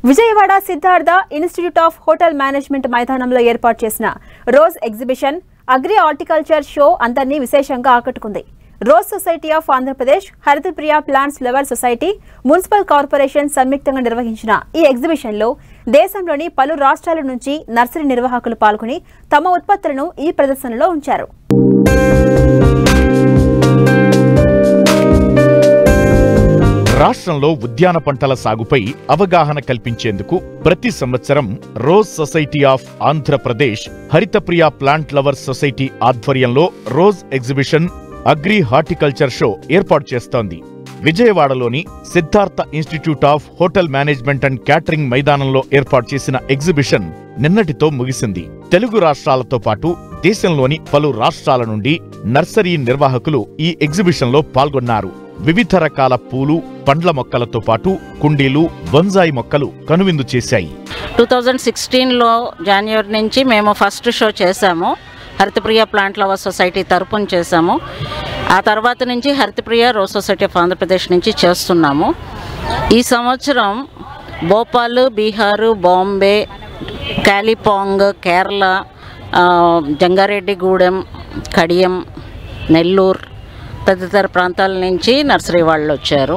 Vijayawada Siddhartha institute of hotel management మైదానంలో ఏర్పాటు చేసిన rose exhibition agri horticulture show అందరినీ విశేషంగా ఆకట్టుకుంది. Rose society of Andhra Pradesh, Haritapriya plants lover society, municipal corporation సంయుక్తంగా నిర్వహించిన ఈ ఎగ్జిబిషన్లో దేశంలోని పలు రాష్ట్రాల నుంచి నర్సరీ నిర్వాహకులు పాల్గొని తమ ఉత్పత్తులను ఈ ప్రదర్శనలో ఉంచారు. రాష్ట్రంలో ఉద్యాన పంటల సాగుపై అవగాహన కల్పించేందుకు ప్రతి సంవత్సరం rose society of Andhra Pradesh, Haritapriya plant lover society ఆధ్వర్యంలో rose exhibition agri horticulture show ఏర్పాటు చేస్తోంది. విజయవాడలోని Siddhartha institute of hotel management and catering మైదానంలో ఏర్పాటు చేసిన ఎగ్జిబిషన్ నిన్నటితో ముగిసింది. తెలుగు రాష్ట్రాలతో పాటు దేశంలోని పలు రాష్ట్రాల నుండి నర్సరీ నిర్వాహకులు ఈ ఎగ్జిబిషన్లో పాల్గొన్నారు. వివిధ రకాల పూలు, పండ్ల మొక్కలతో పాటు కుండీలు, బొన్సాయి మొక్కలు కనువిందు చేశాయి. 2016లో జనవరి నుంచి మేము ఫస్ట్ షో చేశాము. హరితప్రియ ప్లాంట్ లవర్ సొసైటీ తరపున చేశాము. ఆ తర్వాత నుంచి హరితప్రియ రోజ్ సొసైటీ ఆఫ్ ఆంధ్రప్రదేశ్ నుంచి చేస్తున్నాము. ఈ సంవత్సరం భోపాల్, బీహార్, బాంబే, కాలిపాంగ్, కేరళ, జంగారెడ్డిగూడెం, కడియం, నెల్లూరు తదితర ప్రాంతాల నుంచి నర్సరీ వాళ్ళు వచ్చారు.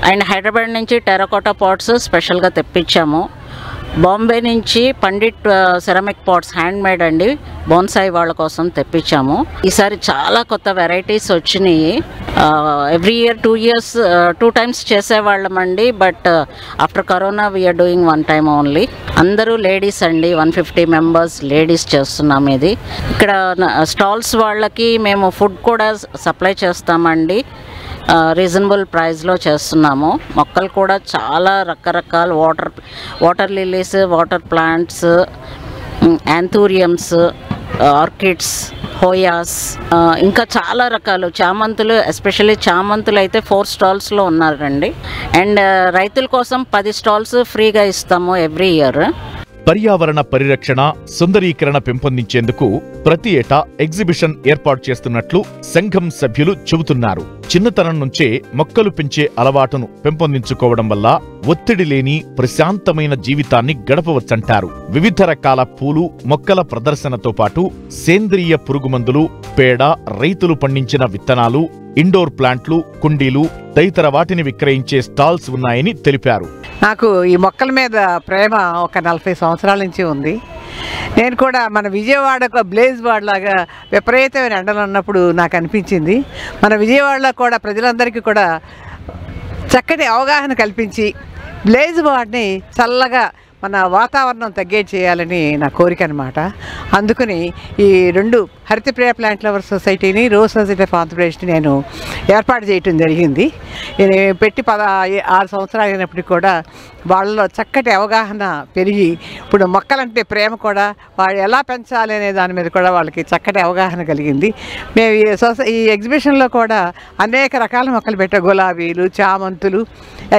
అండ్ హైదరాబాద్ నుంచి టెర్రకోటా పాట్స్ స్పెషల్గా తెప్పించాము. బాంబే నుంచి painted ceramic pots hand made అండి, బోన్సాయి వాళ్ళ కోసం తెప్పించాము. ఈసారి చాలా కొత్త వెరైటీస్ వచ్చినాయి. ఎవ్రీ ఇయర్ 2 times చేసేవాళ్ళమండి. But after corona we're doing 1 time only. అందరూ లేడీస్ అండి, 150 members లేడీస్ చేస్తున్నాం. ఇది ఇక్కడ స్టాల్స్ వాళ్ళకి మేము ఫుడ్ కూడా సప్లై చేస్తామండి. రీజనబుల్ ప్రైస్లో చేస్తున్నాము. మొక్కలు కూడా చాలా రకరకాల water lilies, water plants, anthuriums, orchids, hoyas, ఇంకా చాలా రకాలు చామంతులు, ఎస్పెషల్లీ చామంతులు అయితే 4 stalls ఉన్నారండి. అండ్ రైతుల కోసం 10 stalls ఫ్రీగా ఇస్తాము ఎవ్రీ ఇయర్. పర్యావరణ పరిరక్షణ, సుందరీకరణ పెంపొందించేందుకు ప్రతి ఏటా ఎగ్జిబిషన్ ఏర్పాటు చేస్తున్నట్లు సంఘం సభ్యులు చెబుతున్నారు. చిన్నతనం నుంచే మొక్కలు పెంచే అలవాటును పెంపొందించుకోవడం వల్ల ఒత్తిడి లేని ప్రశాంతమైన జీవితాన్ని గడపవచ్చంటారు. వివిధ రకాల పూలు, మొక్కల ప్రదర్శనతో పాటు సేంద్రియ పురుగుమందులు, పేడ, రైతులు పండించిన విత్తనాలు, ఇండోర్ ప్లాంట్లు, కుండీలు తదితర వాటిని విక్రయించే స్టాల్స్ ఉన్నాయని తెలిపారు. నాకు ఈ మొక్కల మీద ప్రేమ ఒక 40 సంవత్సరాల నుంచి ఉంది. నేను కూడా మన విజయవాడకు బ్లేజ్ బార్డ్ లాగా విపరీతమైన ఎండలు ఉన్నప్పుడు నాకు అనిపించింది, మన విజయవాడలో కూడా ప్రజలందరికీ కూడా చక్కటి అవగాహన కల్పించి బ్లేజ్ బార్డ్ని చల్లగా మన వాతావరణం తగ్గేట్ చేయాలని నా కోరిక అనమాట. అందుకని ఈ 2 హరితప్రియ ప్లాంట్ లవర్ సొసైటీని, రోజ్ సొసైటీ ఆఫ్ ఆంధ్రప్రదేశ్ని నేను ఏర్పాటు చేయటం జరిగింది. నేను పెట్టి 6 సంవత్సరాలు అయినప్పటికీ కూడా వాళ్ళలో చక్కటి అవగాహన పెరిగి ఇప్పుడు మొక్కలంటే ప్రేమ కూడా వాళ్ళు ఎలా పెంచాలి అనే దాని మీద కూడా వాళ్ళకి చక్కటి అవగాహన కలిగింది. మేము ఈ ఎగ్జిబిషన్లో కూడా అనేక రకాల మొక్కలు పెట్టాం. గులాబీలు, చామంతులు,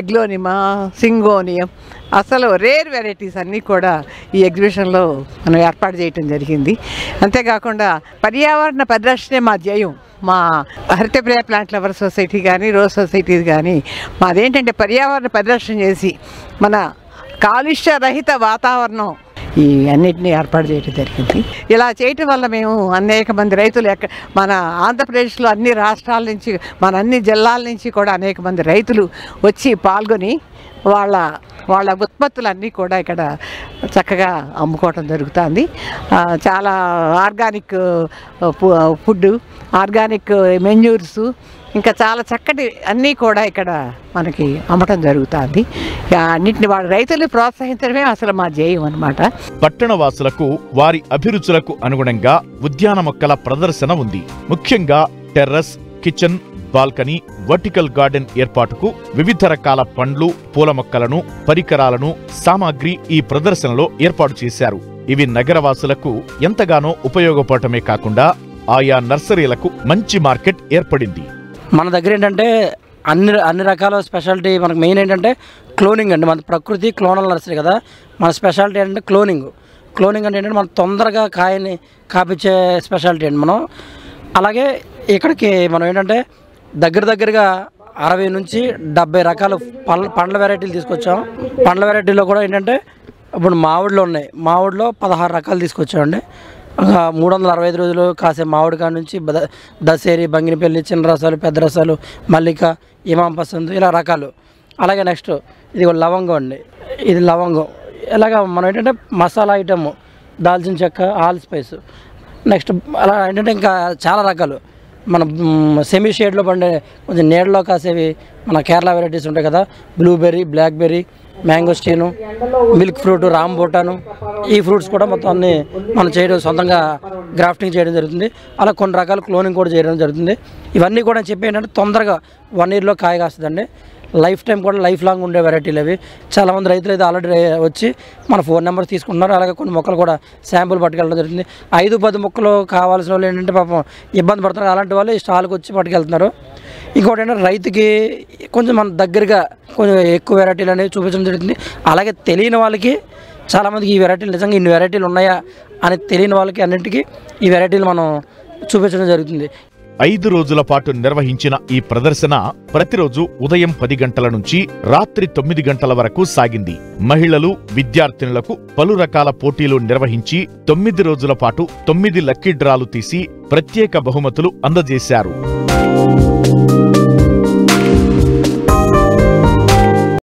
ఎగ్లోనిమా, సింగోనియం, అసలు రేర్ వెరైటీస్ అన్నీ కూడా ఈ ఎగ్జిబిషన్లో మనం ఏర్పాటు చేయటం జరిగింది. అంతేకాకుండా పర్యావరణ పరిరక్షణే మా ధ్యేయం. మా హరితప్రియ ప్లాంట్ లవర్ సొసైటీ కానీ, రోజ్ సొసైటీ కానీ మాదేంటంటే పర్యావరణ పరిరక్షణ చేసి మన కాలుష్య రహిత వాతావరణం ఈ అన్నిటినీ ఏర్పాటు చేయడం జరిగింది. ఇలా చేయటం వల్ల మేము అనేక మంది రైతులు మన ఆంధ్రప్రదేశ్లో అన్ని రాష్ట్రాల నుంచి, మన అన్ని జిల్లాల నుంచి కూడా అనేక మంది రైతులు వచ్చి పాల్గొని వాళ్ళ ఉత్పత్తులన్నీ కూడా ఇక్కడ చక్కగా అమ్ముకోవటం జరుగుతుంది. చాలా ఆర్గానిక్ ఫుడ్, ఆర్గానిక్ మెన్యూర్స్, ఇంకా చాలా చక్కటి అన్నీ కూడా ఇక్కడ మనకి అమ్మటం జరుగుతుంది. అన్నింటిని వాళ్ళ రైతులు ప్రోత్సహించడమే అసలు మా ధ్యేయం అన్నమాట. పట్టణవాసులకు వారి అభిరుచులకు అనుగుణంగా ఉద్యాన మొక్కల ప్రదర్శన ఉంది. ముఖ్యంగా terrace, kitchen, balcony, vertical garden ఏర్పాటుకు వివిధ రకాల పండ్లు, పూల మొక్కలను, పరికరాలను, సామాగ్రి ఈ ప్రదర్శనలో ఏర్పాటు చేశారు. ఇవి నగరవాసులకు ఎంతగానో ఉపయోగపడటమే కాకుండా ఆయా నర్సరీలకు మంచి మార్కెట్ ఏర్పడింది. మన దగ్గర ఏంటంటే అన్ని రకాల స్పెషాలిటీ. మనకు మెయిన్ ఏంటంటే క్లోనింగ్ అండి. మన ప్రకృతి క్లోనల్ నర్సరీ కదా, మన స్పెషాలిటీ ఏంటంటే క్లోనింగ్ అంటే ఏంటంటే మనం తొందరగా కాయని కాపించే స్పెషాలిటీ అండి మనం. అలాగే ఇక్కడికి మనం ఏంటంటే దగ్గరగా 60 నుంచి 70 రకాల పండ్ల వెరైటీలు తీసుకొచ్చాం. పండ్ల వెరైటీలో కూడా ఏంటంటే ఇప్పుడు మామిడిలో ఉన్నాయి, మామిడిలో 16 రకాలు తీసుకొచ్చామండి. 365 రోజులు కాసే మామిడి కాడ నుంచి దసేరి, బంగినపల్లి, చిన్న రసాలు, పెద్ద రసాలు, మల్లిక, ఇమాం పసంద్ ఇలా రకాలు. అలాగే నెక్స్ట్ ఇది లవంగం అండి, ఇది లవంగం. ఇలాగ మనం ఏంటంటే మసాలా ఐటమ్, దాల్చిన చెక్క, ఆల్ స్పైస్. నెక్స్ట్ అలా ఏంటంటే ఇంకా చాలా రకాలు మన సెమీ షేడ్లో పండే కొంచెం నీడలో కాసేవి మన కేరళ వెరైటీస్ ఉంటాయి కదా, బ్లూబెర్రీ, బ్లాక్బెర్రీ, మ్యాంగోస్టీను, మిల్క్ ఫ్రూట్, రాంబోటాను, ఈ ఫ్రూట్స్ కూడా మొత్తం అన్ని మనం చేయడం, సొంతంగా గ్రాఫ్టింగ్ చేయడం జరుగుతుంది. అలా కొన్ని రకాల క్లోనింగ్ కూడా చేయడం జరుగుతుంది. ఇవన్నీ కూడా చెప్పి ఏంటంటే తొందరగా 1 yearలో కాయ కాస్తుందండి. లైఫ్ టైం కూడా లైఫ్ లాంగ్ ఉండే వెరైటీలు అవి. చాలామంది రైతులు అయితే ఆల్రెడీ వచ్చి మన ఫోన్ నెంబర్ తీసుకుంటున్నారు. అలాగే కొన్ని మొక్కలు కూడా శాంపుల్ పట్టుకెళ్ళడం జరుగుతుంది. 5-10 మొక్కలు కావాల్సిన వాళ్ళు ఏంటంటే పాపం ఇబ్బంది పడుతున్నారు, అలాంటి వాళ్ళు ఈ స్టాల్కి వచ్చి పట్టుకెళ్తున్నారు. ఇంకోటి ఏంటంటే రైతుకి కొంచెం మన దగ్గరగా కొంచెం ఎక్కువ వెరైటీలు అనేవి చూపించడం జరుగుతుంది. అలాగే తెలియని వాళ్ళకి చాలామందికి ఈ వెరైటీలు నిజంగా ఇన్ని వెరైటీలు ఉన్నాయా అని తెలియని వాళ్ళకి అన్నింటికి ఈ వెరైటీలు మనం చూపించడం జరుగుతుంది. 5 రోజుల పాటు నిర్వహించిన ఈ ప్రదర్శన ప్రతిరోజు ఉదయం 10 గంటల నుంచి రాత్రి 9 గంటల వరకు సాగింది. మహిళలు, విద్యార్థినులకు పలు రకాల పోటీలు నిర్వహించి 9 రోజుల పాటు 9 లక్కీ డ్రాలు తీసి ప్రత్యేక బహుమతులు అందజేశారు.